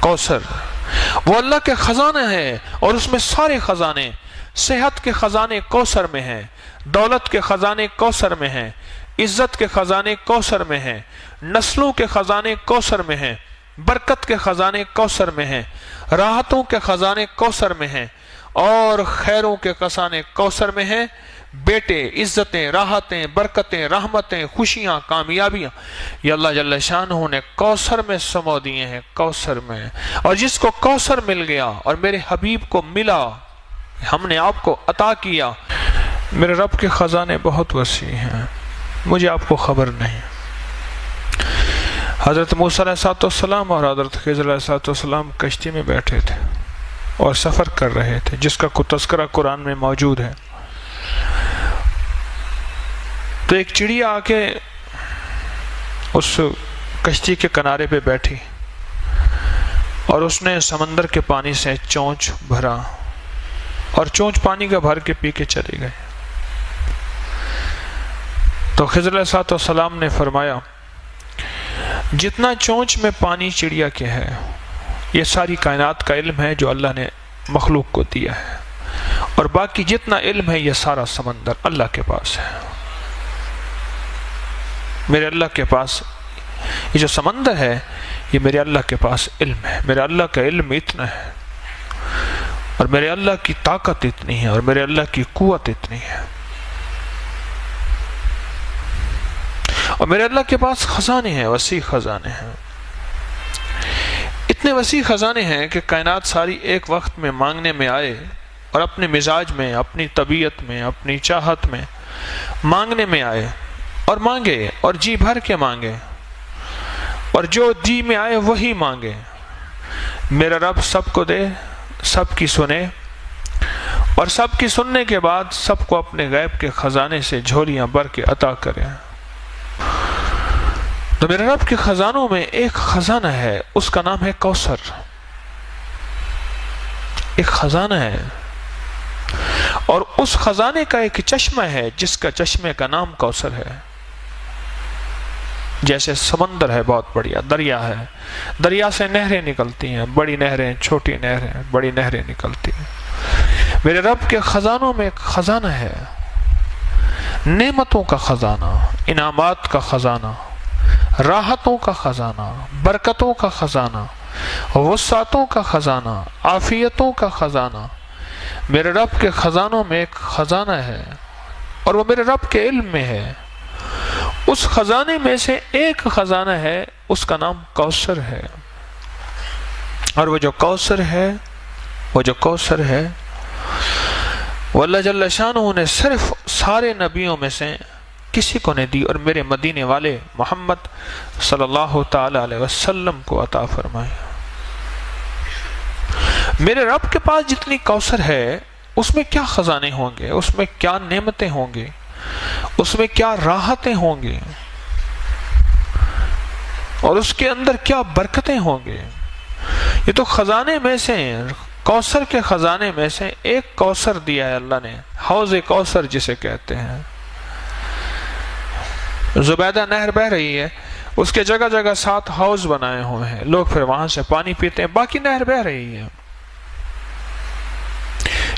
کوثر وہ اللہ کے خزانے ہیں، اور اس میں سارے خزانے، صحت کے خزانے کوثر میں ہیں، دولت کے خزانے کوثر میں ہیں، عزت کے خزانے کوثر میں ہیں، نسلوں کے خزانے کوثر میں ہیں، برکت کے خزانے کوثر میں ہیں، راحتوں کے خزانے کوثر میں ہیں، اور خیروں کے خزانے کوثر میں ہیں۔ بیٹے، عزتیں، راحتیں، برکتیں، رحمتیں، خوشیاں، کامیابیاں یہ اللہ جل شانہ نے کوثر میں سمو دیے ہیں، کوثر میں۔ اور جس کو کوثر مل گیا اور میرے حبیب کو ملا، ہم نے آپ کو عطا کیا۔ میرے رب کے خزانے بہت وسیع ہیں، مجھے آپ کو خبر نہیں۔ حضرت موسیٰ علیہ السلام اور حضرت خضر علیہ السلام کشتی میں بیٹھے تھے اور سفر کر رہے تھے، جس کا کوئی تذکرہ قرآن میں موجود ہے۔ تو ایک چڑیا آ کے اس کشتی کے کنارے پہ بیٹھی اور اس نے سمندر کے پانی سے چونچ بھرا، اور چونچ پانی کا بھر کے پی کے چلی گئی۔ تو خضر علیہ السلام نے فرمایا، جتنا چونچ میں پانی چڑیا کے ہے، یہ ساری کائنات کا علم ہے جو اللہ نے مخلوق کو دیا ہے، اور باقی جتنا علم ہے یہ سارا سمندر اللہ کے پاس ہے۔ میرے اللہ کے پاس یہ جو سمندر ہے، یہ میرے اللہ کے پاس علم ہے۔ میرے اللہ کا علم اتنا ہے، اور میرے اللہ کی طاقت اتنی ہے، اور میرے اللہ کی قوت اتنی ہے، اور میرے اللہ کے پاس خزانے ہیں، وسیع خزانے ہیں۔ اتنے وسیع خزانے ہیں کہ کائنات ساری ایک وقت میں مانگنے میں آئے، اور اپنے مزاج میں، اپنی طبیعت میں، اپنی چاہت میں مانگنے میں آئے، اور مانگے، اور جی بھر کے مانگے، اور جو جی میں آئے وہی مانگے۔ میرا رب سب کو دے، سب کی سنے، اور سب کی سننے کے بعد سب کو اپنے غیب کے خزانے سے جھولیاں بھر کے عطا کرے۔ تو میرے رب کے خزانوں میں ایک خزانہ ہے، اس کا نام ہے کوثر۔ ایک خزانہ ہے، اور اس خزانے کا ایک چشمہ ہے جس کا چشمے کا نام کوثر ہے۔ جیسے سمندر ہے، بہت بڑیا دریا ہے، دریا سے نہریں نکلتی ہیں، بڑی نہریں، چھوٹی نہریں، بڑی نہریں نکلتی ہیں۔ میرے رب کے خزانوں میں ایک خزانہ ہے، نعمتوں کا خزانہ، انعامات کا خزانہ، راحتوں کا خزانہ، برکتوں کا خزانہ، وسعتوں کا خزانہ، عافیتوں کا خزانہ۔ میرے رب کے خزانوں میں ایک خزانہ ہے، اور وہ میرے رب کے علم میں ہے۔ اس خزانے میں سے ایک خزانہ ہے، اس کا نام کوثر ہے، اور وہ جو کوثر ہے، وہ اللہ جل شانہ نے صرف سارے نبیوں میں سے کسی کو نہیں دی، اور میرے مدینے والے محمد صلی اللہ تعالی علیہ وسلم کو عطا فرمائی۔ میرے رب کے پاس جتنی کوثر ہے، اس میں کیا خزانے ہوں گے، اس میں کیا نعمتیں ہوں گی، اس میں کیا راحتیں ہوں گی، اور اس کے اندر کیا برکتیں ہوں گے۔ یہ تو خزانے میں سے، کوثر کے خزانے میں سے ایک کوثر دیا ہے اللہ نے، حوض کوثر جسے کہتے ہیں۔ زبیدہ نہر بہ رہی ہے، اس کے جگہ جگہ 7 حوض بنائے ہوئے ہیں، لوگ پھر وہاں سے پانی پیتے ہیں، باقی نہر بہ رہی ہے۔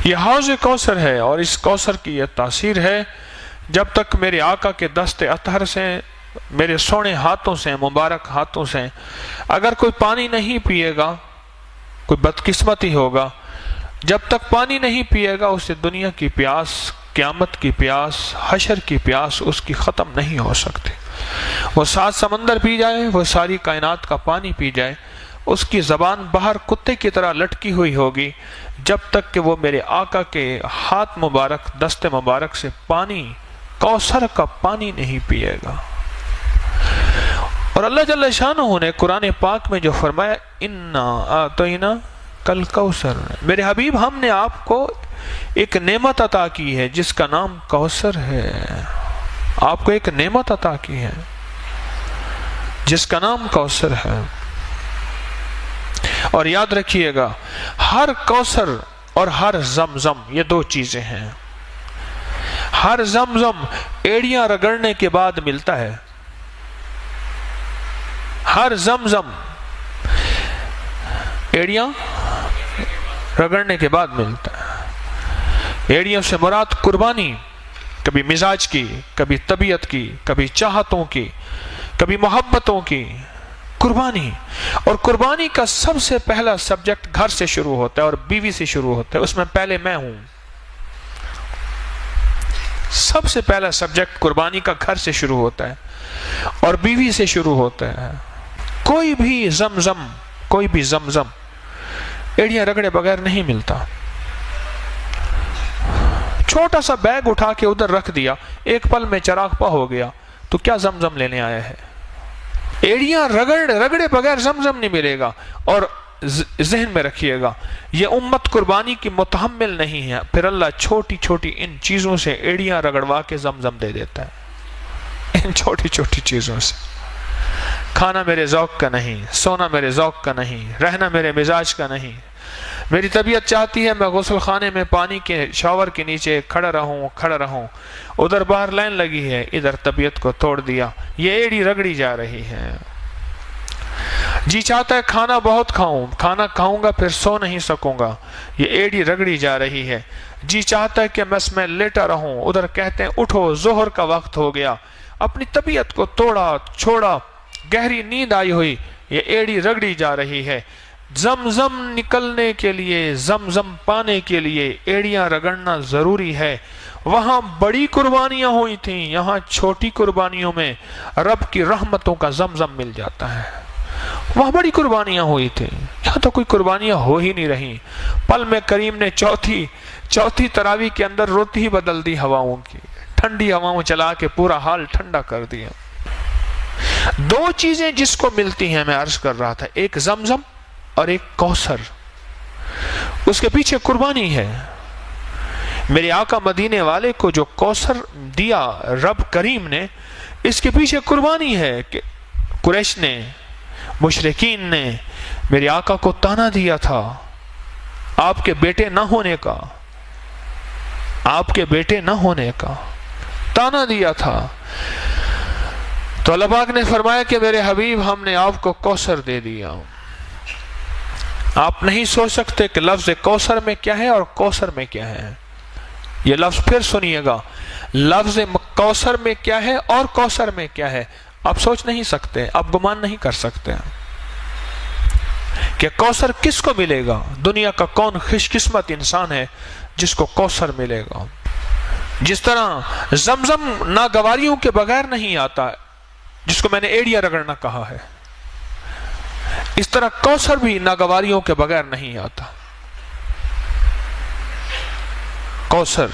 یہ حوض کوثر ہے، اور اس کوثر کی یہ تاثیر ہے، جب تک میرے آقا کے دست اطہر سے، میرے سونے ہاتھوں سے، مبارک ہاتھوں سے اگر کوئی پانی نہیں پیے گا، کوئی بدقسمتی ہوگا، جب تک پانی نہیں پیے گا، اسے دنیا کی پیاس، قیامت کی پیاس، حشر کی پیاس اس کی ختم نہیں ہو سکتی۔ وہ 7 سمندر پی جائے، وہ ساری کائنات کا پانی پی جائے، اس کی زبان باہر کتے کی طرح لٹکی ہوئی ہوگی، جب تک کہ وہ میرے آقا کے ہاتھ مبارک، دست مبارک سے پانی، کوثر کا پانی نہیں پیے گا۔ اور اللہ جل شانہ نے قرآن پاک میں جو فرمایا، اِنَّا آتَيْنَا کل کوثر، میرے حبیب ہم نے آپ کو ایک نعمت عطا کی ہے جس کا نام کوثر ہے۔ آپ کو ایک نعمت عطا کی ہے جس کا نام کوثر ہے۔ اور یاد رکھیے گا، ہر کوثر اور ہر زمزم یہ 2 چیزیں ہیں۔ ہر زمزم ایڑیاں رگڑنے کے بعد ملتا ہے، ہر زمزم ایڑیاں رگڑنے کے بعد ملتا ہے۔ ایڑیوں سے مراد قربانی، کبھی مزاج کی، کبھی طبیعت کی، کبھی چاہتوں کی، کبھی محبتوں کی قربانی۔ اور قربانی کا سب سے پہلا سبجیکٹ گھر سے شروع ہوتا ہے اور بیوی سے شروع ہوتا ہے، اس میں پہلے میں ہوں۔ سب سے پہلا سبجیکٹ قربانی کا گھر سے شروع ہوتا ہے اور بیوی سے شروع ہوتا ہے۔ کوئی بھی زمزم ایڑیاں رگڑے بغیر نہیں ملتا۔ چھوٹا سا بیگ اٹھا کے ادھر رکھ دیا، ایک پل میں چراغ پا ہو گیا، تو کیا زمزم لینے آیا ہے؟ ایڑیاں رگڑے بغیر زمزم نہیں ملے گا۔ اور ذہن میں رکھیے گا، یہ امت قربانی کی متحمل نہیں ہے، پھر اللہ چھوٹی چھوٹی ان چیزوں سے ایڑیاں رگڑوا کے زمزم دے دیتا ہے۔ ان چھوٹی چھوٹی چیزوں سے۔ کھانا میرے ذوق کا نہیں، سونا میرے ذوق کا نہیں، رہنا میرے مزاج کا نہیں۔ میری طبیعت چاہتی ہے میں غسل خانے میں پانی کے شاور کے نیچے کھڑا رہوں، ادھر باہر لائن لگی ہے، ادھر طبیعت کو توڑ دیا، یہ ایڑی رگڑی جا رہی ہے۔ جی چاہتا ہے کھانا بہت کھانا کھاؤں گا پھر سو نہیں سکوں گا، یہ ایڑی رگڑی جا رہی ہے۔ جی چاہتا ہے کہ بس میں لیٹا رہوں، ادھر کہتے ہیں اٹھو ظہر کا وقت ہو گیا، اپنی طبیعت کو چھوڑا، گہری نیند آئی ہوئی، یہ ایڑی رگڑی جا رہی ہے۔ زمزم نکلنے کے لیے، زمزم پانے کے لیے ایڑیاں رگڑنا ضروری ہے۔ وہاں بڑی قربانیاں ہوئی تھیں، یہاں چھوٹی قربانیوں میں رب کی رحمتوں کا زمزم مل جاتا ہے۔ وہاں بڑی قربانیاں ہوئی تھیں، یہاں تو کوئی قربانیاں ہو ہی نہیں رہی۔ پل میں کریم نے چوتھی تراویح کے اندر روتی ہی بدل دی ہواؤں کی، ٹھنڈی ہواؤں چلا کے پورا حال ٹھنڈا کر دیا۔ دو چیزیں جس کو ملتی ہیں، میں عرض کر رہا تھا، ایک زمزم اور ایک کوثر، اس کے پیچھے قربانی ہے۔ میرے آقا مدینے والے کو جو کوثر دیا رب کریم نے، اس کے پیچھے قربانی ہے کہ قریش نے، مشرکین نے میرے آقا کو تانا دیا تھا آپ کے بیٹے نہ ہونے کا تانا دیا تھا، تو اللہ پاک نے فرمایا کہ میرے حبیب ہم نے آپ کو کوثر دے دیا۔ آپ نہیں سوچ سکتے کہ لفظ کوثر میں کیا ہے اور کوثر میں کیا ہے۔ یہ لفظ پھر سنیے گا، لفظ کوثر میں کیا ہے اور کوثر میں کیا ہے۔ آپ سوچ نہیں سکتے، آپ گمان نہیں کر سکتے کہ کوثر کس کو ملے گا۔ دنیا کا کون خوش قسمت انسان ہے جس کو کوثر ملے گا۔ جس طرح زمزم ناگواریوں کے بغیر نہیں آتا، جس کو میں نے ایڑیاں رگڑنا کہا ہے، اس طرح کوثر بھی ناگواریوں کے بغیر نہیں آتا۔ کوثر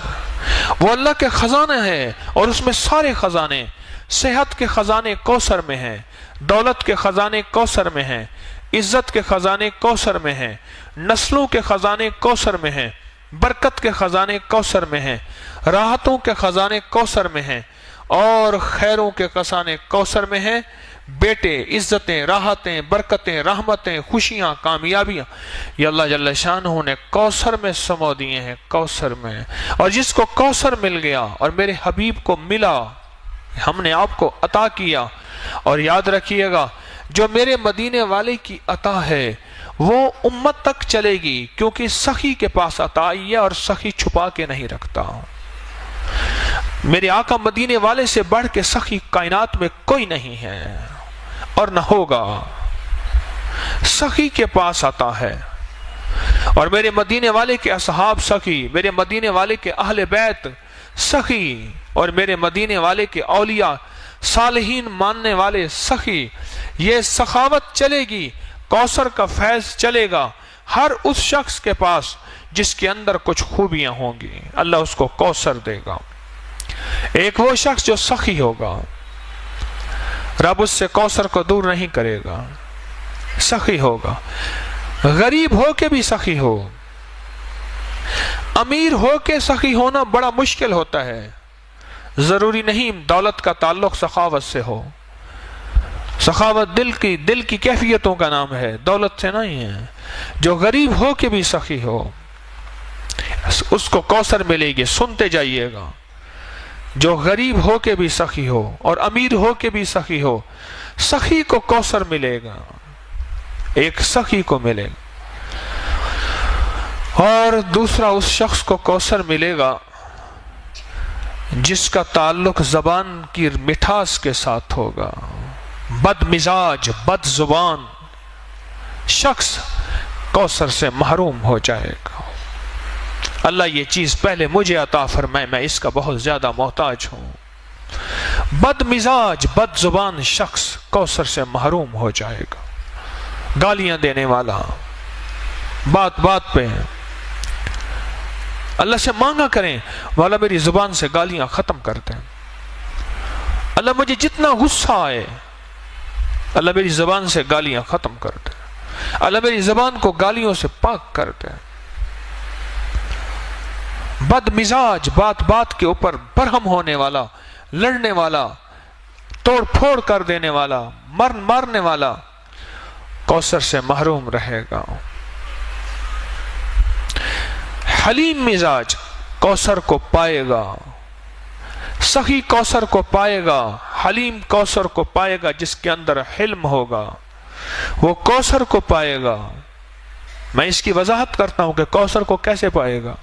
وہ اللہ کے خزانہ ہے، اور اس میں سارے خزانے، صحت کے خزانے کوثر میں ہیں، دولت کے خزانے کوثر میں ہیں، عزت کے خزانے کوثر میں ہیں، نسلوں کے خزانے کوثر میں ہیں، برکت کے خزانے کوثر میں ہیں، راحتوں کے خزانے کوثر میں ہیں، اور خیروں کے خزانے کوثر میں ہیں۔ بیٹے، عزتیں، راحتیں، برکتیں، رحمتیں، خوشیاں، کامیابیاں، یہ اللہ جل شانہ نے کوثر میں سمو دیے ہیں، کوثر میں۔ اور جس کو کوثر مل گیا اور میرے حبیب کو ملا، ہم نے آپ کو عطا کیا۔ اور یاد رکھیے گا، جو میرے مدینے والے کی عطا ہے وہ امت تک چلے گی، کیونکہ سخی کے پاس عطا آئی ہے اور سخی چھپا کے نہیں رکھتا۔ میرے آقا مدینے والے سے بڑھ کے سخی کائنات میں کوئی نہیں ہے اور نہ ہوگا۔ سخی کے پاس عطا ہے، اور میرے مدینے والے کے اصحاب سخی، میرے مدینے والے کے اہل بیت سخی، اور میرے مدینے والے کے اولیاء صالحین ماننے والے سخی۔ یہ سخاوت چلے گی، کوثر کا فیض چلے گا ہر اس شخص کے پاس جس کے اندر کچھ خوبیاں ہوں گی، اللہ اس کو کوثر دے گا۔ ایک وہ شخص جو سخی ہوگا، رب اس سے کوثر کو دور نہیں کرے گا، سخی ہوگا۔ غریب ہو کے بھی سخی ہو، امیر ہو کے سخی ہونا بڑا مشکل ہوتا ہے۔ ضروری نہیں دولت کا تعلق سخاوت سے ہو، سخاوت دل کی کیفیتوں کا نام ہے، دولت سے نہیں ہے۔ جو غریب ہو کے بھی سخی ہو اس کو کوثر ملے گی، سنتے جائیے گا۔ جو غریب ہو کے بھی سخی ہو اور امیر ہو کے بھی سخی ہو، سخی کو کوثر ملے گا، ایک سخی کو ملے گا۔ اور دوسرا اس شخص کو کوثر ملے گا جس کا تعلق زبان کی مٹھاس کے ساتھ ہوگا. بد مزاج، بد زبان شخص کوثر سے محروم ہو جائے گا. اللہ یہ چیز پہلے مجھے عطا فرمائے، میں اس کا بہت زیادہ محتاج ہوں. بد مزاج، بد زبان شخص کوثر سے محروم ہو جائے گا. گالیاں دینے والا، بات بات پہ اللہ سے مانگا کریں، والا میری زبان سے گالیاں ختم کر دیں. اللہ مجھے جتنا غصہ آئے، اللہ میری زبان سے گالیاں ختم کر دے. اللہ میری زبان کو گالیوں سے پاک کر دے. بد مزاج، بات بات کے اوپر برہم ہونے والا، لڑنے والا، توڑ پھوڑ کر دینے والا، مارنے والا کوثر سے محروم رہے گا. حلیم مزاج کوثر کو پائے گا، سخی کوثر کو پائے گا، حلیم کوثر کو پائے گا. جس کے اندر حلم ہوگا وہ کوثر کو پائے گا. میں اس کی وضاحت کرتا ہوں کہ کوثر کو کیسے پائے گا.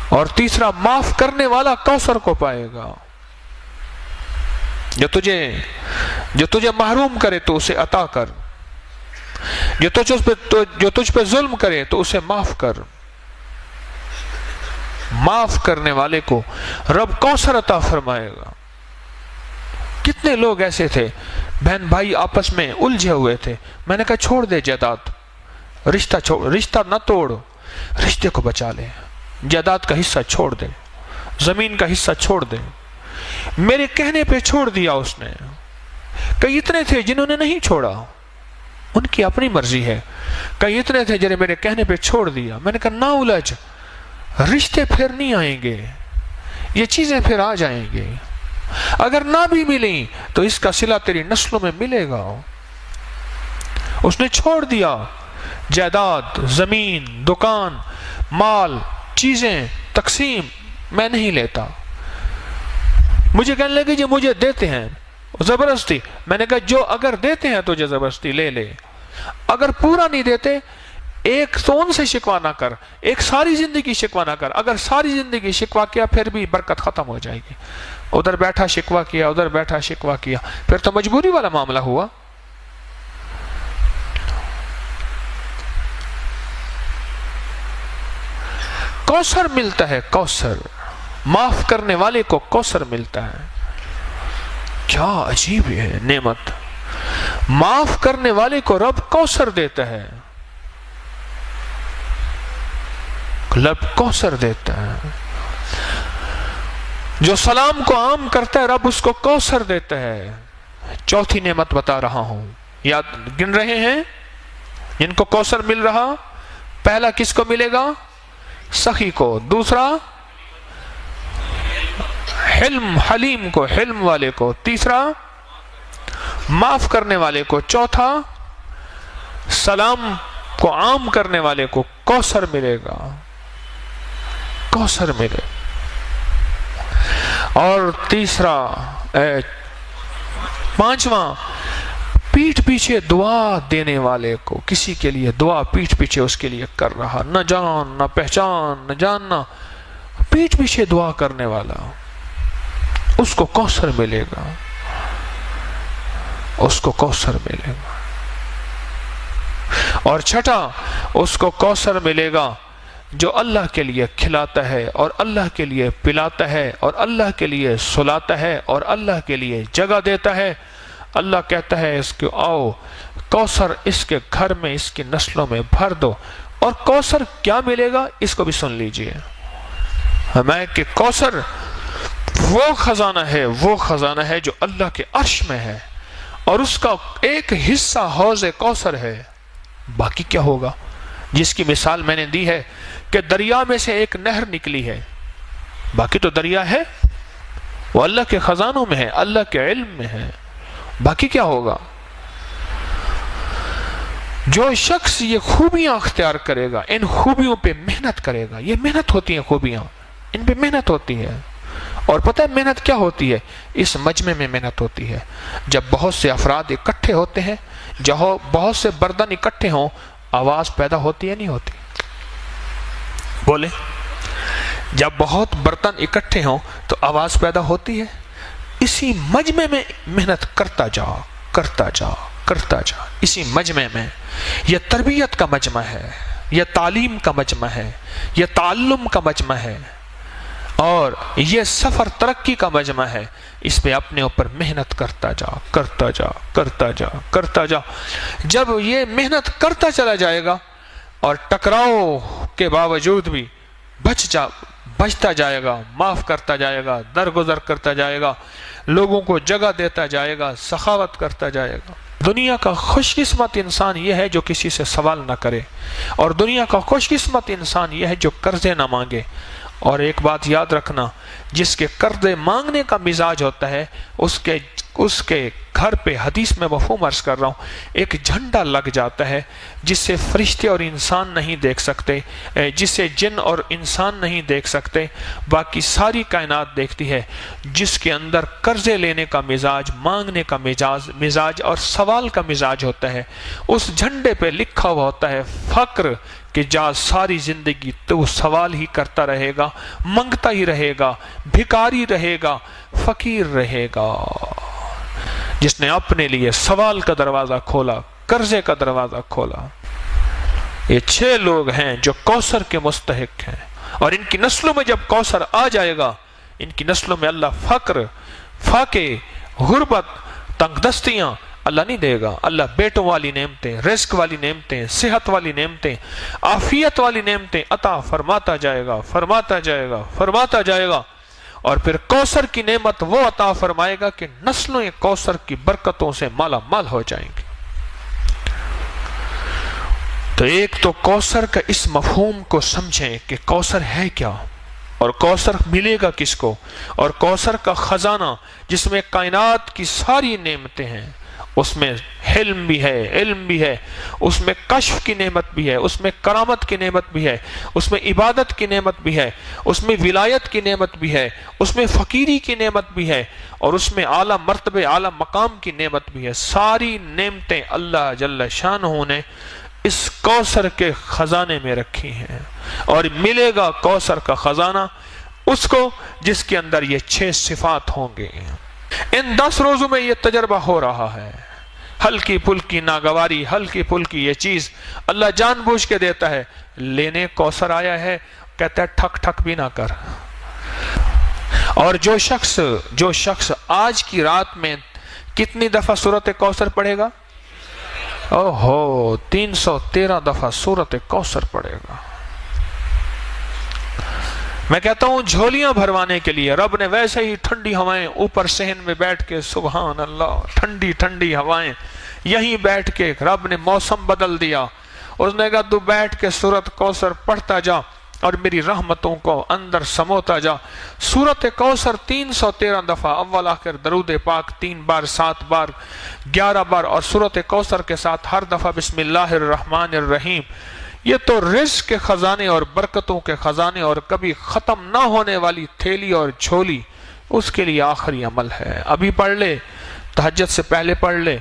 اور تیسرا، معاف کرنے والا کوثر کو پائے گا. جو تجھے محروم کرے تو اسے عطا کر، جو تجھ پہ ظلم کرے تو اسے معاف کر. معاف کرنے والے کو رب کوثر عطا فرمائے گا. کتنے لوگ ایسے تھے، بہن بھائی آپس میں الجھے ہوئے تھے، میں نے کہا چھوڑ دے جائیداد، رشتہ نہ توڑ، رشتے کو بچا لے. جائیداد کا حصہ چھوڑ دے، زمین کا حصہ چھوڑ دے. میرے کہنے پہ چھوڑ دیا اس نے. کئی اتنے تھے جنہوں نے نہیں چھوڑا، ان کی اپنی مرضی ہے. کئی اتنے تھے جنہیں میرے کہنے پہ چھوڑ دیا. میں نے کہا نہ الجھ، رشتے پھر نہیں آئیں گے، یہ چیزیں پھر آ جائیں گے. اگر نہ بھی ملیں تو اس کا صلہ تیری نسلوں میں ملے گا. اس نے چھوڑ دیا جائیداد، زمین، دکان، مال، چیزیں، تقسیم میں نہیں لیتا. مجھے کہنے لگے جی مجھے دیتے ہیں زبردستی. میں نے کہا جو اگر دیتے ہیں تو زبردستی لے لے، اگر پورا نہیں دیتے ایک تو ان سے شکوا نہ کر، ایک ساری زندگی شکوا نہ کر. اگر ساری زندگی شکوا کیا پھر بھی برکت ختم ہو جائے گی. ادھر بیٹھا شکوا کیا، ادھر بیٹھا شکوا کیا، پھر تو مجبوری والا معاملہ ہوا. کوثر ملتا ہے، کوثر معاف کرنے والے کو کوثر ملتا ہے. کیا عجیب ہے نعمت. معاف کرنے والے کو رب کوثر دیتا ہے، رب کوثر دیتا ہے. جو سلام کو عام کرتا ہے رب اس کو کوثر دیتا ہے. چوتھی نعمت بتا رہا ہوں، یاد گن رہے ہیں جن کو کوثر مل رہا. پہلا کس کو ملے گا؟ سخی کو. دوسرا حلم، حلیم کو، حلم والے کو. تیسرا معاف کرنے والے کو. چوتھا سلام کو عام کرنے والے کو کوثر ملے گا، کوثر ملے. اور تیسرا پانچواں، پیٹھ پیچھے دعا دینے والے کو. کسی کے لیے دعا پیٹھ پیچھے اس کے لیے کر رہا، نہ جان نہ پہچان نہ جاننا، پیٹھ پیچھے دعا کرنے والا، اس کو کوثر ملے گا، اس کو کوثر ملے گا. اور چھٹا، اس کو کوثر ملے گا جو اللہ کے لیے کھلاتا ہے اور اللہ کے لیے پلاتا ہے اور اللہ کے لیے سلاتا ہے اور اللہ کے لیے جگہ دیتا ہے. اللہ کہتا ہے اس کو آؤ کوثر اس کے گھر میں، اس کی نسلوں میں بھر دو. اور کوثر کیا ملے گا اس کو بھی سن لیجئے. ہمیں کہ کوثر وہ خزانہ ہے جو اللہ کے عرش میں ہے، اور اس کا ایک حصہ حوض کوثر ہے. باقی کیا ہوگا؟ جس کی مثال میں نے دی ہے کہ دریا میں سے ایک نہر نکلی ہے، باقی تو دریا ہے، وہ اللہ کے خزانوں میں ہے، اللہ کے علم میں ہے. باقی کیا ہوگا؟ جو شخص یہ خوبیاں اختیار کرے گا، ان خوبیوں پہ محنت کرے گا. یہ محنت ہوتی ہیں خوبیاں، ان پہ محنت ہوتی ہے. اور پتہ ہے محنت کیا ہوتی ہے؟ اس مجمع میں محنت ہوتی ہے. جب بہت سے افراد اکٹھے ہوتے ہیں، جہاں بہت سے بردن اکٹھے ہوں، آواز پیدا ہوتی ہے نہیں ہوتی؟ بولے جب بہت برتن اکٹھے ہوں تو آواز پیدا ہوتی ہے. اسی مجمع میں محنت کرتا جا کرتا جا کرتا جا. اسی مجمع میں یہ تربیت کا مجمع ہے، یہ تعلیم کا مجمع ہے، یہ تعلم کا مجمع ہے، اور یہ سفر ترقی کا مجمع ہے. اس پہ اپنے اوپر محنت کرتا جا کرتا جا کرتا جا کرتا جا. جب یہ محنت کرتا چلا جائے گا اور ٹکراؤ کے باوجود بھی بچتا جائے گا، معاف کرتا جائے گا، درگزر کرتا جائے گا، لوگوں کو جگہ دیتا جائے گا، سخاوت کرتا جائے گا. دنیا کا خوش قسمت انسان یہ ہے جو کسی سے سوال نہ کرے، اور دنیا کا خوش قسمت انسان یہ ہے جو قرضے نہ مانگے. اور ایک بات یاد رکھنا، جس کے قرضے مانگنے کا مزاج ہوتا ہے اس کے گھر پہ، حدیث میں مفہوم عرض کر رہا ہوں، ایک جھنڈا لگ جاتا ہے جس سے فرشتے اور انسان نہیں دیکھ سکتے، جسے جن اور انسان نہیں دیکھ سکتے، باقی ساری کائنات دیکھتی ہے. جس کے اندر قرضے لینے کا مزاج، مانگنے کا مزاج اور سوال کا مزاج ہوتا ہے، اس جھنڈے پہ لکھا ہوا ہوتا ہے فقر، کہ جا ساری زندگی تو سوال ہی کرتا رہے گا، منگتا ہی رہے گا، بھکاری رہے گا، فقیر رہے گا. جس نے اپنے لیے سوال کا دروازہ کھولا، قرضے کا دروازہ کھولا. یہ 6 لوگ ہیں جو کوثر کے مستحق ہیں، اور ان کی نسلوں میں جب کوثر آ جائے گا، ان کی نسلوں میں اللہ فقر، فاقے، غربت، تنگ دستیاں اللہ نہیں دے گا. اللہ بیٹوں والی نعمتیں، رزق والی نعمتیں، صحت والی نعمتیں، عافیت والی نعمتیں عطا فرماتا جائے گا، فرماتا جائے گا، فرماتا جائے گا. اور پھر کوثر کی نعمت وہ عطا فرمائے گا کہ نسلوں کوثر کی برکتوں سے مالا مال ہو جائیں گے. تو ایک تو کوثر کا اس مفہوم کو سمجھیں کہ کوثر ہے کیا، اور کوثر ملے گا کس کو، اور کوثر کا خزانہ جس میں کائنات کی ساری نعمتیں ہیں، اس میں حلم بھی ہے، علم بھی ہے، اس میں کشف کی نعمت بھی ہے، اس میں کرامت کی نعمت بھی ہے، اس میں عبادت کی نعمت بھی ہے، اس میں ولایت کی نعمت بھی ہے، اس میں فقیری کی نعمت بھی ہے، اور اس میں اعلیٰ مرتبے، اعلیٰ مقام کی نعمت بھی ہے. ساری نعمتیں اللہ جل شانہ نے اس کوثر کے خزانے میں رکھی ہیں. اور ملے گا کوثر کا خزانہ اس کو جس کے اندر یہ 6 صفات ہوں گے. ان 10 روزوں میں یہ تجربہ ہو رہا ہے. ہلکی پھلکی ناگواری، ہلکی پھلکی یہ چیز اللہ جان بوجھ کے دیتا ہے. لینے کوثر آیا ہے، کہتا ہے ٹھک ٹھک بھی نہ کر. اور جو شخص آج کی رات میں کتنی دفعہ سورۃ کوثر پڑھے گا؟ 313 دفعہ سورۃ کوثر پڑھے گا. میں کہتا ہوں جھولیاں بھروانے کے لیے رب نے ویسے ہی ٹھنڈی ہوائیں اوپر صحن میں بیٹھ کے، سبحان اللہ، ٹھنڈی ٹھنڈی ہوائیں یہیں بیٹھ کے رب نے موسم بدل دیا. اس نے کہا تو بیٹھ کے سورۃ کوثر پڑھتا جا اور میری رحمتوں کو اندر سموتا جا. سورۃ کوثر 313 دفعہ، اول آخر درود پاک 3 بار، 7 بار، 11 بار، اور سورۃ کوثر کے ساتھ ہر دفعہ بسم اللہ الرحمن الرحیم. یہ تو رزق کے خزانے اور برکتوں کے خزانے اور کبھی ختم نہ ہونے والی تھیلی اور جھولی، اس کے لیے آخری عمل ہے. ابھی پڑھ لے، تہجد سے پہلے پڑھ لے،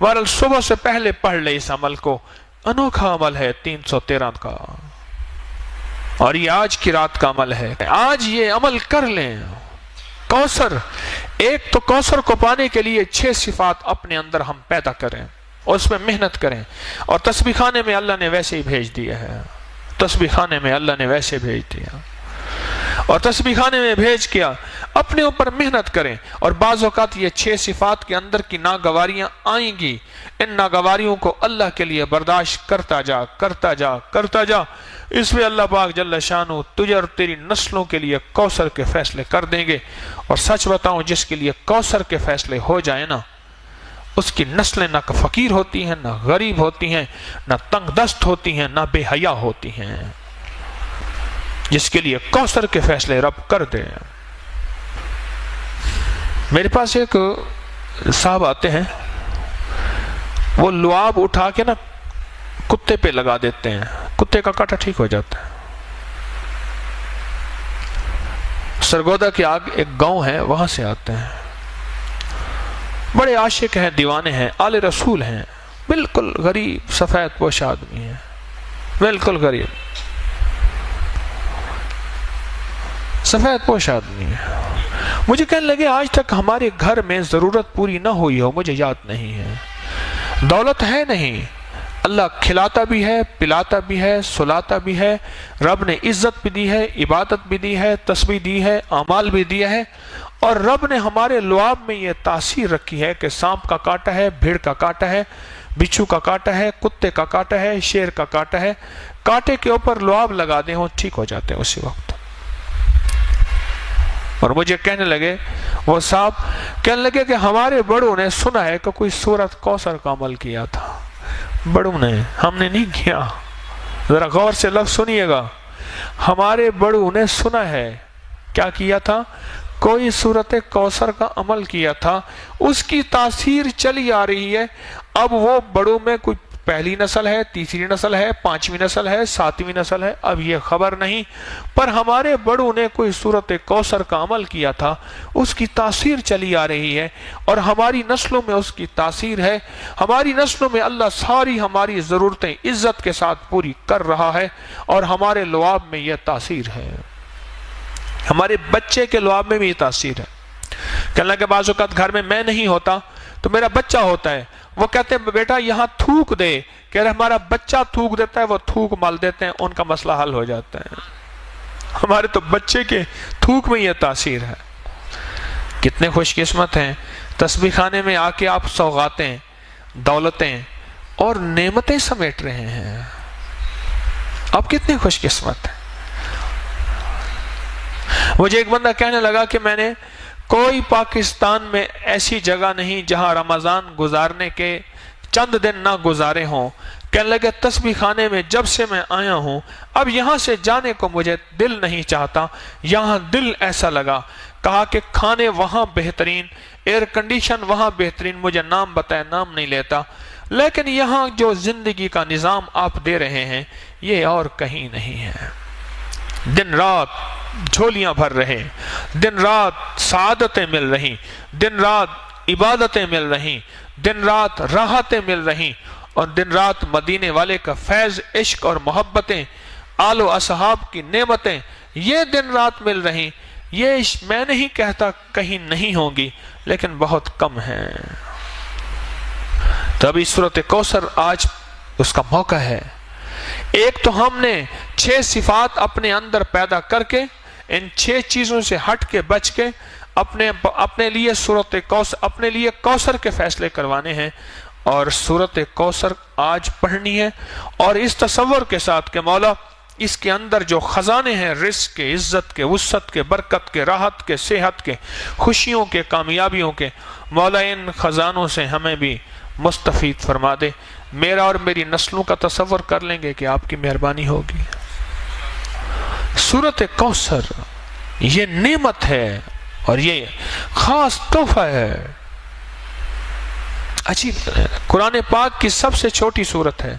بہرحال صبح سے پہلے پڑھ لے. اس عمل کو انوکھا عمل ہے 313 کا، اور یہ آج کی رات کا عمل ہے. آج یہ عمل کر لیں. کوثر، ایک تو کوثر کو پانے کے لیے 6 صفات اپنے اندر ہم پیدا کریں اور اس میں محنت کریں. اور تسبیح خانے میں اللہ نے ویسے ہی بھیج دیا ہے. تسبیح خانے میں اللہ نے ویسے بھیج دیا، اور تسبیح خانے میں بھیج کیا اپنے اوپر محنت کریں. اور بعض اوقات یہ 6 صفات کے اندر کی ناگواریاں آئیں گی. ان ناگواریوں کو اللہ کے لیے برداشت کرتا جا کرتا جا کرتا جا. اس میں اللہ پاک جل شانہ تجھے اور تیری نسلوں کے لیے کوثر کے فیصلے کر دیں گے. اور سچ بتاؤں، جس کے لیے کوثر کے فیصلے ہو جائیں نا، اس کی نسلیں نہ فقیر ہوتی ہیں، نہ غریب ہوتی ہیں، نہ تنگ دست ہوتی ہیں، نہ بے حیا ہوتی ہیں. جس کے لیے کوثر کے فیصلے رب کر دے. میرے پاس ایک صاحب آتے ہیں، وہ لعاب اٹھا کے نا کتے پہ لگا دیتے ہیں، کتے کا کاٹا ٹھیک ہو جاتا ہے. سرگودا کے آگ ایک گاؤں ہے، وہاں سے آتے ہیں. بڑے عاشق ہیں، دیوانے ہیں، آل رسول ہیں، بالکل غریب سفید پوش آدمی ہیں، بالکل غریب. سفید پوش آدمی ہے. مجھے کہنے لگے آج تک ہمارے گھر میں ضرورت پوری نہ ہوئی ہو مجھے یاد نہیں ہے. دولت ہے نہیں، اللہ کھلاتا بھی ہے، پلاتا بھی ہے، سلاتا بھی ہے. رب نے عزت بھی دی ہے، عبادت بھی دی ہے، تسبیح دی ہے، اعمال بھی دیا ہے. اور رب نے ہمارے لعاب میں یہ تاثیر رکھی ہے کہ سانپ کا کاٹا ہے، بھیڑ کا کاٹا ہے، بچھو کا کاٹا ہے، کتے کا کاٹا ہے، شیر کا کاٹا ہے، کاٹے کے اوپر لعاب لگا دیں وہ ٹھیک ہو جاتے ہیں اسی وقت. اور مجھے کہنے لگے وہ صاحب کہنے لگے کہ ہمارے بڑوں نے سنا ہے کہ کوئی سورت کوثر کا عمل کیا تھا. بڑوں نے، ہم نے نہیں کیا. ذرا غور سے لفظ سنیے گا. ہمارے بڑوں نے سنا ہے کیا کیا تھا، کوئی سورت کوثر کا عمل کیا تھا، اس کی تاثیر چلی آ رہی ہے. اب وہ بڑوں میں کوئی پہلی نسل ہے، تیسری نسل ہے، پانچویں نسل ہے، ساتویں نسل ہے، اب یہ خبر نہیں، پر ہمارے بڑوں نے کوئی سورت کوثر کا عمل کیا تھا، اس کی تاثیر چلی آ رہی ہے اور ہماری نسلوں میں اس کی تاثیر ہے. ہماری نسلوں میں اللہ ساری ہماری ضرورتیں عزت کے ساتھ پوری کر رہا ہے اور ہمارے لعاب میں یہ تاثیر ہے، ہمارے بچے کے لعاب میں بھی یہ تاثیر ہے. کہ اللہ کے بعض اوقات گھر میں میں نہیں ہوتا تو میرا بچہ ہوتا ہے، وہ کہتے ہیں بیٹا یہاں تھوک دے، کہ ہمارا بچہ تھوک دیتا ہے، وہ تھوک مال دیتے ہیں، ان کا مسئلہ حل ہو جاتا ہے. ہمارے تو بچے کے تھوک میں یہ تاثیر ہے. کتنے خوش قسمت ہیں، تسبیح خانے میں آ کے آپ سوغاتیں، دولتیں اور نعمتیں سمیٹ رہے ہیں. آپ کتنے خوش قسمت ہیں. مجھے ایک بندہ کہنے لگا کہ میں نے کوئی پاکستان میں ایسی جگہ نہیں جہاں رمضان گزارنے کے چند دن نہ گزارے ہوں. کہنے لگے تسبیح خانے میں جب سے میں آیا ہوں اب یہاں سے جانے کو مجھے دل نہیں چاہتا، یہاں دل ایسا لگا. کہا کہ کھانے وہاں بہترین، ایئر کنڈیشن وہاں بہترین، مجھے نام بتائے نام نہیں لیتا، لیکن یہاں جو زندگی کا نظام آپ دے رہے ہیں یہ اور کہیں نہیں ہے. دن رات جھولیاں بھر رہے، دن رات سعادتیں مل رہی، دن رات عبادتیں مل رہی، دن رات راحتیں مل رہی، اور دن رات مدینے والے کا فیض، عشق اور محبتیں، آل و اصحاب کی نعمتیں یہ دن رات مل رہی. یہ میں نہیں کہتا کہیں نہیں ہوں گی لیکن بہت کم ہیں. تبھی سورت کوثر آج اس کا موقع ہے. ایک تو ہم نے 6 صفات اپنے اندر پیدا کر کے ان 6 چیزوں سے ہٹ کے بچ کے اپنے لیے سورت کوثر، اپنے لیے کوثر کے فیصلے کروانے ہیں اور سورت کوثر آج پڑھنی ہے، اور اس تصور کے ساتھ کہ مولا اس کے اندر جو خزانے ہیں رزق کے، عزت کے، وسعت کے، برکت کے، راحت کے، صحت کے، خوشیوں کے، کامیابیوں کے، مولا ان خزانوں سے ہمیں بھی مستفید فرما دے. میرا اور میری نسلوں کا تصور کر لیں گے کہ آپ کی مہربانی ہوگی. سورت کوثر یہ نعمت ہے اور یہ خاص تحفہ ہے. عجیب، قرآن پاک کی سب سے چھوٹی سورت ہے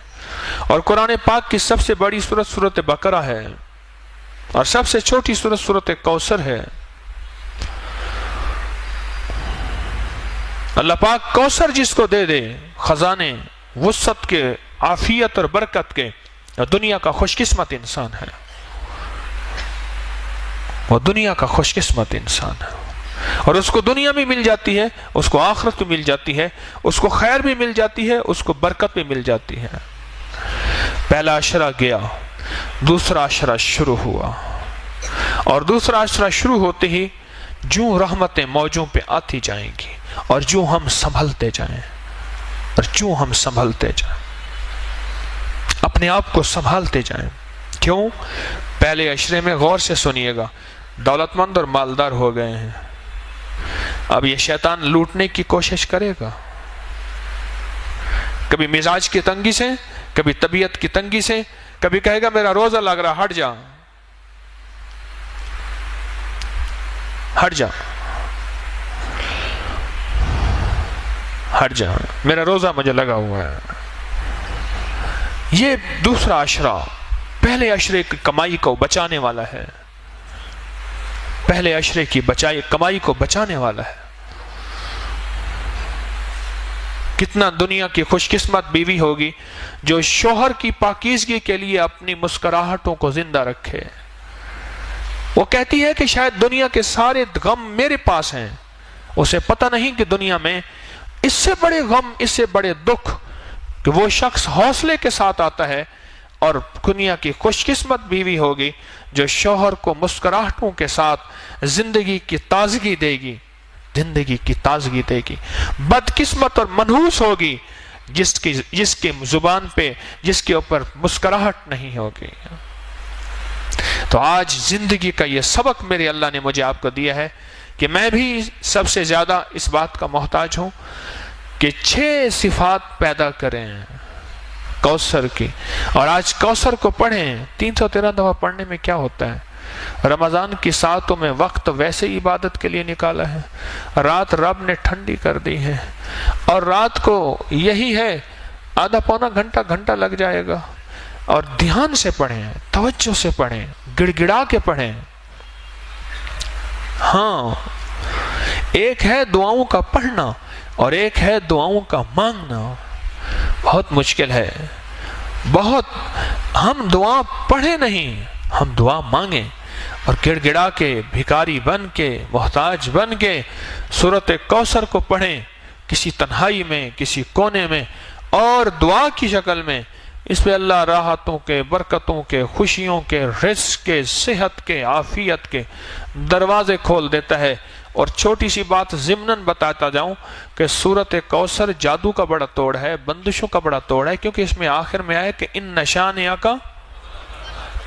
اور قرآن پاک کی سب سے بڑی سورت سورت بقرہ ہے اور سب سے چھوٹی سورت سورت کوثر ہے. اللہ پاک کوثر جس کو دے دے، خزانے وسعت کے، عافیت اور برکت کے، دنیا کا خوش قسمت انسان ہے. وہ دنیا کا خوش قسمت انسان ہے اور اس کو دنیا بھی مل جاتی ہے، اس کو آخرت بھی مل جاتی ہے، اس کو خیر بھی مل جاتی ہے، اس کو برکت بھی مل جاتی ہے. پہلا عشرہ گیا، دوسرا عشرہ شروع ہوا اور دوسرا عشرہ شروع ہوتے ہی جو رحمتیں موجوں پہ آتی جائیں گی اور جو ہم سنبھلتے جائیں اور جو ہم سنبھلتے جائیں، اپنے آپ کو سنبھالتے جائیں. کیوں؟ پہلے عشرے میں غور سے سنیے گا، دولت مند اور مالدار ہو گئے ہیں. اب یہ شیطان لوٹنے کی کوشش کرے گا، کبھی مزاج کی تنگی سے، کبھی طبیعت کی تنگی سے، کبھی کہے گا میرا روزہ لگ رہا، ہٹ جا ہٹ جا ہٹ جا، میرا روزہ مجھے لگا ہوا ہے. یہ دوسرا عشرہ پہلے عشرے کی کمائی کو بچانے والا ہے، پہلے عشرے کی کمائی کو بچانے والا ہے. کتنا دنیا کی خوش قسمت بیوی ہوگی جو شوہر کی پاکیزگی کے لیے اپنی مسکراہٹوں کو زندہ رکھے. وہ کہتی ہے کہ شاید دنیا کے سارے غم میرے پاس ہیں، اسے پتہ نہیں کہ دنیا میں اس سے بڑے غم، اس سے بڑے دکھ کہ وہ شخص حوصلے کے ساتھ آتا ہے، اور دنیا کی خوش قسمت بیوی ہوگی جو شوہر کو مسکراہٹوں کے ساتھ زندگی کی تازگی دے گی، زندگی کی تازگی دے گی۔ بدقسمت اور منحوس ہوگی جس کی زبان پہ، جس کے اوپر مسکراہٹ نہیں ہوگی۔ تو آج زندگی کا یہ سبق میرے اللہ نے مجھے آپ کو دیا ہے کہ میں بھی سب سے زیادہ اس بات کا محتاج ہوں کہ 6 صفات پیدا کریں کوثر کی، اور آج کوثر کو پڑھیں۔ 313 دفعہ پڑھنے میں کیا ہوتا ہے؟ رمضان کی ساعتوں میں وقت ویسے ہی عبادت کے لیے نکالا ہے، رات رب نے ٹھنڈی کر دی ہے، اور رات کو یہی ہے آدھا پونا گھنٹہ لگ جائے گا، اور دھیان سے پڑھیں، توجہ سے پڑھیں، گڑ گڑا کے پڑھیں۔ ہاں، ایک ہے دعاؤں کا پڑھنا اور ایک ہے دعاؤں کا مانگنا۔ بہت مشکل ہے، بہت۔ ہم دعا پڑھیں نہیں، ہم دعا مانگیں، اور گڑ گڑا کے، بھکاری بن کے، محتاج بن کے سورۃ کوثر کو پڑھیں، کسی تنہائی میں، کسی کونے میں، اور دعا کی شکل میں۔ اس پہ اللہ راحتوں کے، برکتوں کے، خوشیوں کے، رزق کے، صحت کے، عافیت کے دروازے کھول دیتا ہے۔ اور چھوٹی سی بات ضمناً بتاتا جاؤں کہ سورۃ کوثر جادو کا بڑا توڑ ہے، بندشوں کا بڑا توڑ ہے، کیونکہ اس میں آخر میں آئے کہ ان نشانیہ کا،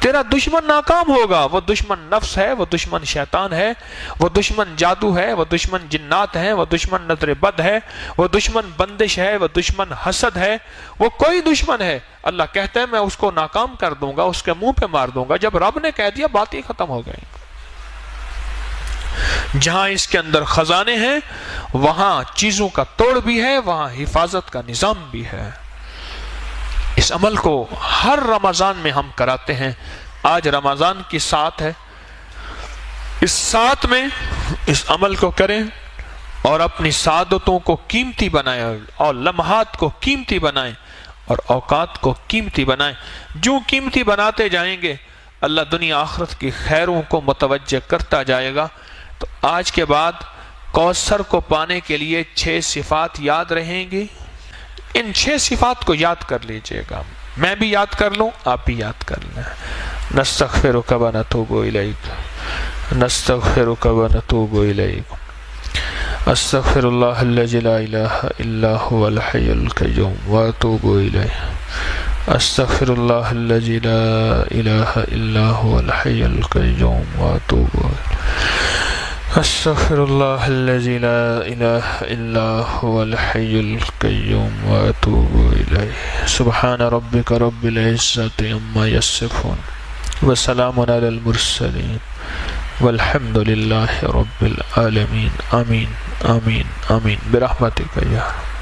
تیرا دشمن ناکام ہوگا۔ وہ دشمن نفس ہے، وہ دشمن شیطان ہے، وہ دشمن جادو ہے، وہ دشمن جنات ہے، وہ دشمن نظر بد ہے، وہ دشمن بندش ہے، وہ دشمن حسد ہے، وہ کوئی دشمن ہے۔ اللہ کہتا ہے میں اس کو ناکام کر دوں گا، اس کے منہ پہ مار دوں گا۔ جب رب نے کہہ دیا بات ہی ختم ہو گئی۔ جہاں اس کے اندر خزانے ہیں وہاں چیزوں کا توڑ بھی ہے، وہاں حفاظت کا نظام بھی ہے۔ اس عمل کو ہر رمضان میں ہم کراتے ہیں۔ آج رمضان کی سات ہے، اس سات میں اس عمل کو کریں اور اپنی سعادتوں کو قیمتی بنائیں، اور لمحات کو قیمتی بنائیں، اور اوقات کو قیمتی بنائیں۔ جو قیمتی بناتے جائیں گے اللہ دنیا آخرت کی خیروں کو متوجہ کرتا جائے گا۔ تو آج کے بعد کوثر کو پانے کے لیے 6 صفات یاد رہیں گی۔ ان 6 صفات کو یاد کر لیجئے گا، میں بھی یاد کر لوں، آپ بھی یاد کر لیں۔ نستغفرک و نتوب الیک، نستغفرک و نتوب الیک، استغفر اللہ الذی لا الہ الا هو الحی القیوم واتوب الیہ، استغفر اللہ الذی لا الہ الا هو الحی القیوم واتوب الیہ، استغفر اللہ الذی لا الہ الا هو الحی القیوم واتوب الیہ۔ سبحان ربک رب العزت عما یصفون وسلام علی المرسلین والحمد للہ رب العالمین۔ آمین آمین آمین برحمتک یا رب۔